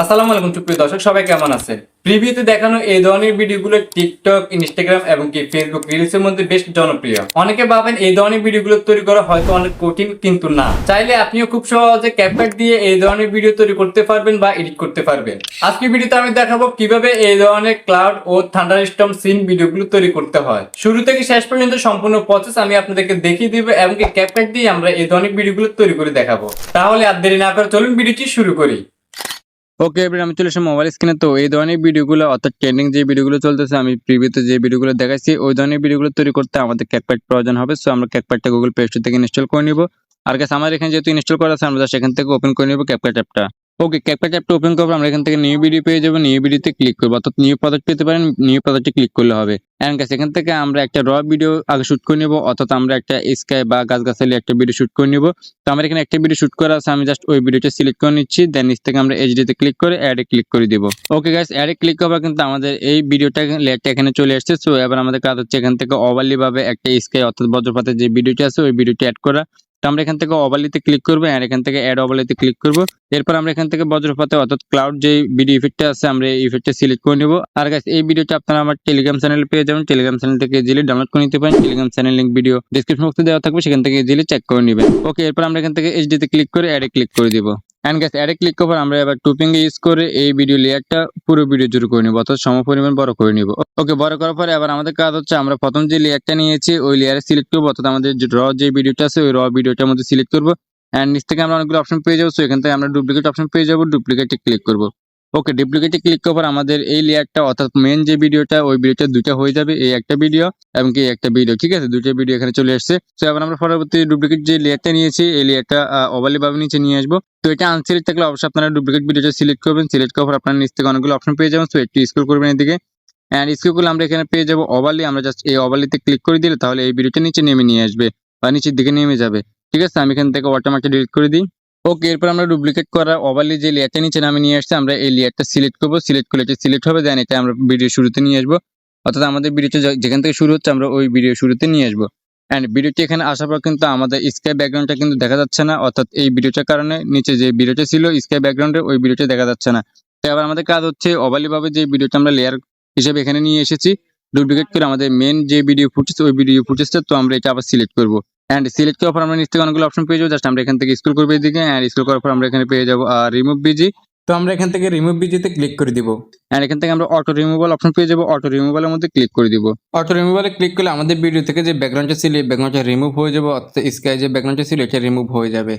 আসসালামু আলাইকুম সুপ্রিয় দর্শক, সবাই কেমন আছেন? প্রিভিউতে দেখানো এই ধরনের ভিডিওগুলো টিকটক, ইনস্টাগ্রাম এবং কি ফেসবুক রিলসের মধ্যে বেশ জনপ্রিয়। অনেকে ভাবেন এই ধরনের ভিডিওগুলো তৈরি করা হয়তো অনেক কঠিন, কিন্তু না। চাইলে আপনিও খুব সহজে ক্যাপকাট দিয়ে এই ধরনের ভিডিও তৈরি করতে পারবেন বা এডিট করতে পারবেন। আজকে ভিডিওতে আমি দেখাবো কিভাবে এই ধরনের ক্লাউড ও থান্ডারস্টর্ম সিন ভিডিওগুলো তৈরি করতে হয়। শুরু থেকে শেষ পর্যন্ত সম্পূর্ণ প্রসেস আমি আপনাদেরকে দেখিয়ে দিব এবং কি ক্যাপকাট দিয়ে আমরা এই ধরনের ভিডিওগুলো তৈরি করে দেখাবো। তাহলে আর দেরি না করে চলুন ভিডিওটি শুরু করি। ওকে, এবার আমি চলে এসেছি মোবাইল স্ক্রিনে। তো এই ধরনের ভিডিওগুলো অর্থাৎ ট্রেন্ডিং যে ভিডিওগুলো চলতেছে, আমি প্রিভিউতে যে ভিডিওগুলো দেখাচ্ছি ওই ধরনের ভিডিওগুলো তৈরি করতে আমাদের ক্যাপকাট প্রয়োজন হবে। সো আমরা ক্যাপকাটটা গুগল প্লে স্টোর থেকে ইনস্টল করে নিব। আর গাইস, আমার এখানে যেহেতু ইনস্টল করা আছে, আমরা জাস্ট এখান থেকে ওপেন করে নিব ক্যাপকাট অ্যাপটা। ওকে, ক্যাপকাট অ্যাপটা ওপেন করবো। আমরা এখান থেকে নিউ ভিডিও পেয়ে যাবো, নিউ ভিডিওতে ক্লিক করবো, অর্থাৎ নিউ প্রজেক্ট পেতে পারেন, নিউ প্রজেক্টে ক্লিক করলে হবে। এন্ড গাইস, এখান থেকে আমরা একটা র ভিডিও আগে শুট করে নিব, অর্থাৎ আমরা একটা স্কাই বা গাছগাছালি একটা ভিডিও শুট করে নিব। তো আমার এখানে একটা ভিডিও শুট করা আছে, আমি জাস্ট ওই ভিডিওটা সিলেক্ট করে নিচ্ছি। দেন নিচ থেকে আমরা এইচডি তে ক্লিক করে অ্যাড এ ক্লিক করে দিব। ওকে গাইস, অ্যাড এ ক্লিক করার কিন্তু আমাদের এই ভিডিওটা লেয়ারটা এখানে চলে আসছে। সো এবার আমাদের কাজ হচ্ছে এখান থেকে ওভারলি ভাবে একটা স্কাই অর্থাৎ বজ্রপাতের যে ভিডিওটা আছে ওই ভিডিওটা অ্যাড করা। তো আমরা এখান থেকে ওভারলিতে ক্লিক করবো আর এখান থেকে অ্যাড ওভারলিতে ক্লিক করবো। এরপর আমরা এখান থেকে বজ্রপাতে অর্থাৎ ক্লাউড যে ভিডিও ইফেক্টটা আছে আমরা এই ইফেক্টটা সিলেক্ট করে নিব। আর গাইস, এই ভিডিওটা আপনারা আমার টেলিগ্রাম চ্যানেলে পেয়ে যাবেন। টেলিগ্রাম চ্যানেল থেকে ইজিলি ডাউনলোড করে নিতে পারেন। Telegram channel link video description বক্সে দেওয়া থাকবে, সেখান থেকে ইজিলি চেক করে নেবেন। ওকে, এরপর আমরা এখান থেকে এইচডি তে ক্লিক করে অ্যাড এ ক্লিক করে দিব। এন্ড গাইস, অ্যাড এ ক্লিক করার আমরা এবার টুপিং ইউজ করে এই ভিডিও লেয়ারটা পুরো ভিডিও জুড়ে করে নিব, অর্থাৎ সমপরিমাণ বড় করে নিব। ওকে, বড় করার পরে এবার আমাদের কাজ হচ্ছে আমরা প্রথম যে লেয়ারটা নিয়েছি ওই লেয়ারে সিলেক্ট করবো, অর্থাৎ আমাদের যে র যে ভিডিওটা আছে ওই র ভিডিওটার মধ্যে সিলেক্ট করবো। এন্ড নিচ থেকে আমরা অনেকগুলো অপশন পেয়ে যাবো। সো এখান থেকে আমরা ডুপ্লিকেট অপশন পেয়ে যাবো, ডুপ্লিকেটে ক্লিক করবো। ওকে, ডুপ্লিকেটে ক্লিক করার পর আমাদের এই লেয়ারটা অর্থাৎ মেন যে ভিডিওটা ওই ভিডিওটা দুইটা হয়ে যাবে, এই একটা ভিডিও এবং কি একটা ভিডিও। ঠিক আছে, দুইটা ভিডিও এখানে চলে আসছে। তো এবার আমরা পরবর্তী ডুপ্লিকেট যে লেয়ারটা নিয়েছি এই লেয়ারটা ওভারলি ভাবে নিচে নিয়ে আসবো। তো এটা আনসিলেক্ট থাকলে অবশ্যই আপনারা ডুপ্লিকেট ভিডিওটা সিলেক্ট করবেন। সিলেক্ট করার পর আপনারা নিচ থেকে অনেকগুলো অপশন পেয়ে যাবেন। সো একটু স্ক্রল করবেন এদিকে এন্ড স্ক্রল করলে আমরা এখানে পেয়ে যাবো ওভারলি। আমরা জাস্ট এই ওভারলিতে ক্লিক করে দিলে তাহলে এই ভিডিওটা নিচে নেমে নিয়ে আসবে বা নিচের দিকে নেমে যাবে। ঠিক আছে, আমি এখান থেকে ওয়াটারমার্কটা ডিলিট করে দিই। ওকে, এরপর আমরা ডুপ্লিকেট করা ওভারলি যে লেয়ারটা নিচে নামে নিয়ে আসছে আমরা এই লেয়ারটা সিলেক্ট করবো। সিলেক্ট করলে এটা সিলেক্ট হবে, দেন এটা আমরা ভিডিও শুরুতে নিয়ে আসবো, অর্থাৎ আমাদের ভিডিওটা যেখান থেকে শুরু হচ্ছে আমরা ওই ভিডিও শুরুতে নিয়ে আসবো। এন্ড ভিডিওটি এখানে আসার পর কিন্তু আমাদের স্কাই ব্যাকগ্রাউন্ডটা কিন্তু দেখা যাচ্ছে না, অর্থাৎ এই ভিডিওটার কারণে নিচে যে ভিডিওটা ছিল স্কাই ব্যাকগ্রাউন্ডে ওই ভিডিওটা দেখা যাচ্ছে না। তো এবার আমাদের কাজ হচ্ছে ওভারলি ভাবে যে ভিডিওটা আমরা লেয়ার হিসেবে এখানে নিয়ে এসেছি ডুপ্লিকেট করে আমাদের মেন যে ভিডিও ফুটেজ ওই ভিডিও ফুটেজটা, তো আমরা এটা আবার সিলেক্ট করবো। এন্ড সিলেক্ট করার পর আমরা নিচ থেকে অনেকগুলো অপশন পেয়ে যাবো। জাস্ট আমরা এখান থেকে স্ক্রল করবো এদিকে এন্ড স্ক্রল করার পর আমরা এখানে পেয়ে যাবো রিমুভ বিজি। তো আমরা এখান থেকে রিমুভ বিজিতে ক্লিক করে দিব। এন্ড এখান থেকে আমরা অটো রিমুভাল অপশন পেয়ে যাবো। অটো রিমুভালের মধ্যে ক্লিক করে দিব। অটো রিমুভালে ক্লিক করলে আমাদের ভিডিও থেকে যে ব্যাকগ্রাউন্ডটা ছিল এই ব্যাকগ্রাউন্ডটা রিমুভ হয়ে যাবে, অর্থাৎ স্কাই যে ব্যাকগ্রাউন্ডটা ছিল এটা রিমুভ হয়ে যাবে।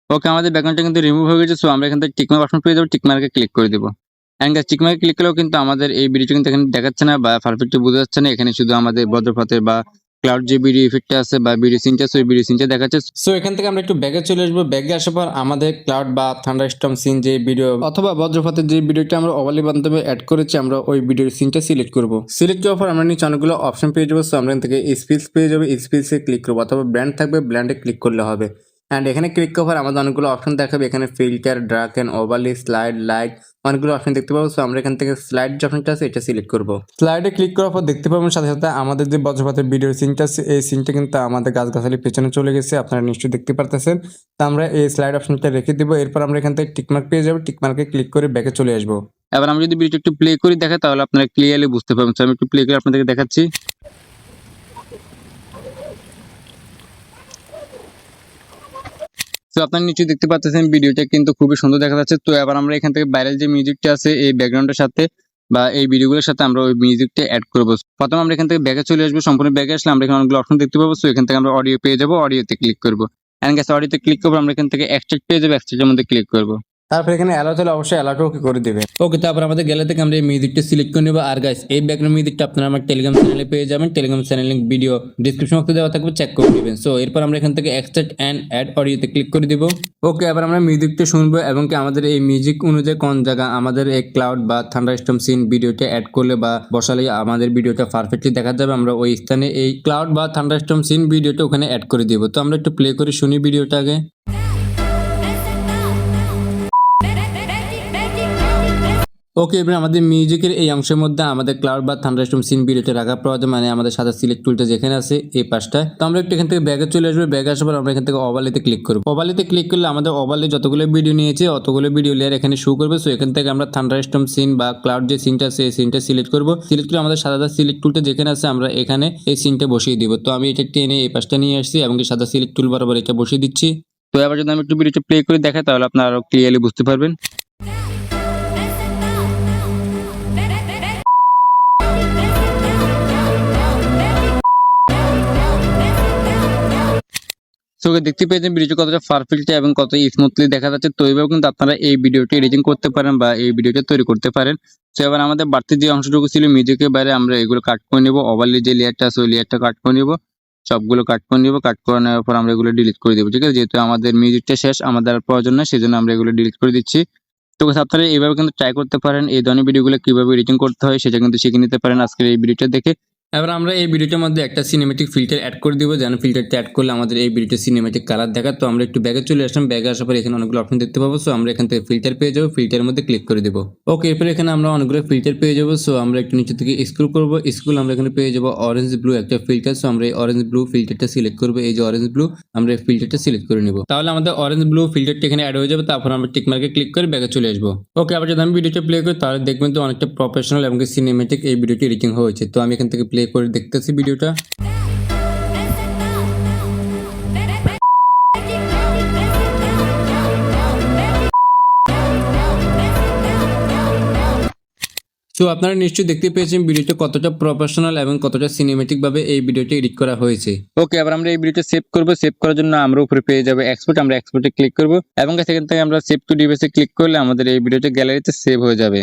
ওকে, আমাদের ব্যাকগ্রাউন্ডটা কিন্তু রিমুভ হয়ে গেছে। সো আমরা এখান থেকে টিকমার্ক অপশন পেয়ে যাবো, টিকমার্কে ক্লিক করে দিব। এন্ড গাইস, টিকমার্কে ক্লিক করলেও কিন্তু আমাদের এই ভিডিওটা কিন্তু এখানে দেখাচ্ছে না বা পারফেক্টলি বোঝা যাচ্ছে না। এখানে শুধু আমাদের বজ্রপাতের বা ক্লাউড যে ভিডিও ইফেক্টটা আছে বা ভিডিও সিনটা আছে ওই ভিডিও সিনটা দেখাচ্ছে। সো এখান থেকে আমরা একটু ব্যাগে চলে আসবো। ব্যাগে আসার পর আমাদের ক্লাউড বা থান্ডারস্টর্ম সিন যে ভিডিও অথবা বজ্রপাতের যে ভিডিওটা আমরা ওভারলি মাধ্যমে অ্যাড করেছি আমরা ওই ভিডিওর সিনটা সিলেক্ট করব। সিলেক্ট করার পর আমরা নিচে অনেকগুলো অপশন পেয়ে যাবো। সো আমরা এখান থেকে স্পিলস পেয়ে যাবো, স্পিলসে ক্লিক করবো, অথবা ব্র্যান্ড থাকবে ব্র্যান্ডে ক্লিক করলে হবে। অ্যান্ড এখানে ক্লিক করার পর আমাদের অনেকগুলো অপশন দেখাবে। এখানে filter, drag and overlay, slide, light অনেকগুলো অপশন দেখতে পাবো। সো আমরা এখান থেকে স্লাইড যে অপশনটা আছে এটা সিলেক্ট করবো। স্লাইডে ক্লিক করার পর দেখতে পাবেন সাথে সাথে আমাদের যে বজ্রপাতের ভিডিওর সিনটা আছে এই সিনটা কিন্তু আমাদের গাছগাছালির পেছনে চলে গেছে, আপনারা নিশ্চয়ই দেখতে পারতেছেন। তো আমরা এই স্লাইড অপশনটা রেখে দিব। এরপর আমরা এখান থেকে টিকমার্ক পেয়ে যাবো, টিকমার্কে ক্লিক করে ব্যাকে চলে আসবো। এবার আমরা যদি ভিডিওটা একটু প্লে করি দেখা তাহলে আপনারা ক্লিয়ারলি বুঝতে পারবেন। তো আমি একটু প্লে করে আপনাদেরকে দেখাচ্ছি। তো আপনারা নিশ্চয়ই দেখতে পাচ্ছেন ভিডিওটা কিন্তু খুবই সুন্দর দেখা যাচ্ছে। তো এবার আমরা এখান থেকে ভাইরাল যে মিউজিকটা আছে এই ব্যাকগ্রাউন্ডের সাথে বা এই ভিডিওগুলোর সাথে আমরা ওই মিউজিকটা অ্যাড করবো। প্রথমে আমরা এখান থেকে ব্যাকে চলে আসবো। সম্পূর্ণ ব্যাকে আসলে আমরা এখানে অনেকগুলো অপশন দেখতে পাবো। সো এখান থেকে আমরা অডিও পেয়ে যাবো, অডিওতে ক্লিক করবো। এন্ড গাইস, অডিওতে ক্লিক করবো আমরা এখান থেকে এক্সট্রাক্ট পেয়ে যাবো, এক্সট্রাক্টের মধ্যে ক্লিক করবো। তারপর এখানে অ্যালাউ তাহলে অবশ্যই অ্যালাউটা ওকে করে দিবে। ওকে, তারপর আমাদের গ্যালারি থেকে আমরা এই মিউজিকটা সিলেক্ট করে নেবো। আর গাইস, এই ব্যাকগ্রাউন্ড মিউজিকটা আপনারা আমার টেলিগ্রাম চ্যানেলে পেয়ে যাবেন। Telegram channel link video description বক্সে দেওয়া থাকবে, চেক করে নেবেন। সো এরপর আমরা এখান থেকে এক্সট্রাক্ট এন্ড অ্যাড অডিওতে ক্লিক করে দিব। ওকে, এবার আমরা মিউজিকটা শুনবো এবং কি আমাদের এই মিউজিক অনুযায়ী কোন জায়গা আমাদের এই ক্লাউড বা থান্ডারস্টর্ম সিন ভিডিওটা অ্যাড করলে বা বসালে আমাদের ভিডিওটা পারফেক্টলি দেখা যাবে, আমরা ওই স্থানে এই ক্লাউড বা থান্ডারস্টর্ম সিন ভিডিওটা ওখানে অ্যাড করে দিব। তো আমরা একটু প্লে করে শুনি ভিডিওটা আগে। ওকে, এবার আমাদের মিউজিকের এই অংশের মধ্যে আমাদের ক্লাউড বা থান্ডারস্টর্ম সিন ভিডিওটা রাখা প্রয়োজন, মানে আমাদের সাদা সিলেক্ট টুলটা যেখানে আছে এই পাশটায়। তো আমরা একটু এখান থেকে ব্যাগে চলে আসবো, ব্যাগে আসার পর আমরা এখান থেকে ওভারলেতে ক্লিক করবো। ওভারলেতে ক্লিক করলে আমাদের ওভারলে যতগুলো ভিডিও নিয়েছে অতগুলো ভিডিও লেয়ার এখানে শো করবে। সো এখান থেকে আমরা থান্ডারস্টর্ম সিন বা ক্লাউড যে সিনটা আছে এই সিনটা সিলেক্ট করবো। সিলেক্ট করে আমাদের সাদা সিলেক্ট টুলটা যেখানে আছে আমরা এখানে এই সিনটা বসিয়ে দিব। তো আমি এটা টেনে এই পাশটা নিয়ে আসছি এবং সাদা সিলেক্ট টুল বরাবর এটা বসিয়ে দিচ্ছি। তো এবার যদি আমি একটু ভিডিওটা প্লে করে দেখাই তাহলে আপনারা আরো ক্লিয়ারলি বুঝতে পারবেন। সো দেখতে পেয়েছেন ভিডিওটি কতটা পারফেক্ট এবং কত স্মুথলি দেখা যাচ্ছে। তো এইভাবে কিন্তু আপনারা এই ভিডিওটি এডিটিং করতে পারেন বা এই ভিডিওটি তৈরি করতে পারেন। তো এবার আমাদের বাড়তি যে অংশটুকু ছিল মিউজিকের বাইরে আমরা এগুলো কাট করে নেব। ওভারলি যে লেয়ারটা আছে ওই লেয়ারটা কাট করে নেব, সবগুলো কাট করে নেব। কাট করে নেওয়ার পর আমরা এগুলো ডিলিট করে দেবো। ঠিক আছে, যেহেতু আমাদের মিউজিকটা শেষ, আমাদের আর প্রয়োজন না, সেজন্য আমরা এগুলো ডিলিট করে দিচ্ছি। তো আপনারা এইভাবে কিন্তু ট্রাই করতে পারেন। এই ধরনের ভিডিওগুলো কিভাবে এডিটিং করতে হয় সেটা কিন্তু শিখে নিতে পারেন আজকের এই ভিডিওটা দেখে। এবার আমরা এই ভিডিওটার মধ্যে একটা সিনেমেটিক ফিল্টার অ্যাড করে দিব, যেন ফিল্টারটা অ্যাড করলে আমাদের এই ভিডিওতে সিনেমেটিক কালার দেখা। তো আমরা একটু ব্যাগে চলে আসলাম, ব্যাগে আসার পর এখানে অনেকগুলো অপশন দেখতে পাবো। সো আমরা এখান থেকে ফিল্টার পেয়ে যাবো, ফিল্টারের মধ্যে ক্লিক করে দেবো। ওকে, এরপর এখানে আমরা অনেকগুলো ফিল্টার পেয়ে যাবো। সো আমরা একটু নিচে থেকে স্ক্রল করবো, স্ক্রল আমরা এখানে পেয়ে যাবো অরেঞ্জ ব্লু একটা ফিল্টার। সো আমরা এই অরেঞ্জ ব্লু ফিল্টারটা সিলেক্ট করবো, এই যে অরেঞ্জ ব্লু আমরা এই ফিল্টারটা সিলেক্ট করে নিব। তাহলে আমাদের অরেঞ্জ ব্লু ফিল্টারটা এখানে অ্যাড হয়ে যাবে। তারপর আমরা টিক মার্কে ক্লিক করে ব্যাগে চলে আসবো। ওকে, আবার যদি আমি ভিডিওটা প্লে করি তাহলে দেখবেন তো অনেকটা প্রফেশনাল এবং সিনেমেটিক এই ভিডিওটি এডিটিং হয়েছে। তো আমি এখান থেকে প্লে করে দেখতেছি ভিডিওটা। সো আপনারা নিশ্চয়ই দেখতে পেয়েছেন ভিডিওটা কতটা প্রফেশনাল এবং কতটা সিনেমেটিক ভাবে এই ভিডিওটি এডিট করা হয়েছে। ওকে, এবার আমরা এই ভিডিওটা সেভ করব। সেভ করার জন্য আমরা উপরে পেয়ে যাব এক্সপোর্ট, আমরা এক্সপোর্টে ক্লিক করব এবং সেখান থেকে আমরা সেভ টু ডিভাইসে ক্লিক করলে আমাদের এই ভিডিওটা গ্যালারিতে সেভ হয়ে যাবে।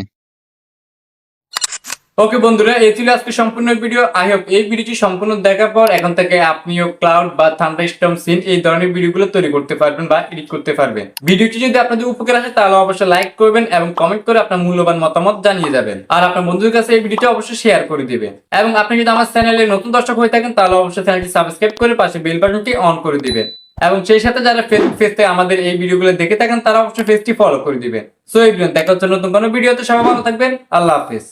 ওকে বন্ধুরা, এই ছিল আজকে সম্পূর্ণ ভিডিও। আই হোপ এই ভিডিওটি সম্পূর্ণ দেখার পর এখন থেকে আপনিও ক্লাউড বা থান্ডারস্টর্ম সিন এই ধরনের ভিডিওগুলো তৈরি করতে পারবেন বা এডিট করতে পারবেন। ভিডিওটি যদি আপনাদের উপকার আসে তাহলে অবশ্যই লাইক করবেন এবং কমেন্ট করে আপনার মূল্যবান মতামত জানিয়ে যাবেন। আর আপনার বন্ধুদের কাছে এই ভিডিওটি অবশ্যই শেয়ার করে দিবেন। এবং আপনি যদি আমার চ্যানেলে নতুন দর্শক হয়ে থাকেন তাহলে অবশ্যই চ্যানেলটি সাবস্ক্রাইব করে পাশে বেল বাটনটি অন করে দিবেন। এবং সেই সাথে যারা ফেসবুক পেজ থেকে আমাদের এই ভিডিওগুলো দেখে থাকেন তারা অবশ্যই পেজটি ফলো করে দিবেন। সো এই দেখা হচ্ছে নতুন কোনো ভিডিওতে। সবাই ভালো থাকবেন। আল্লাহ হাফেজ।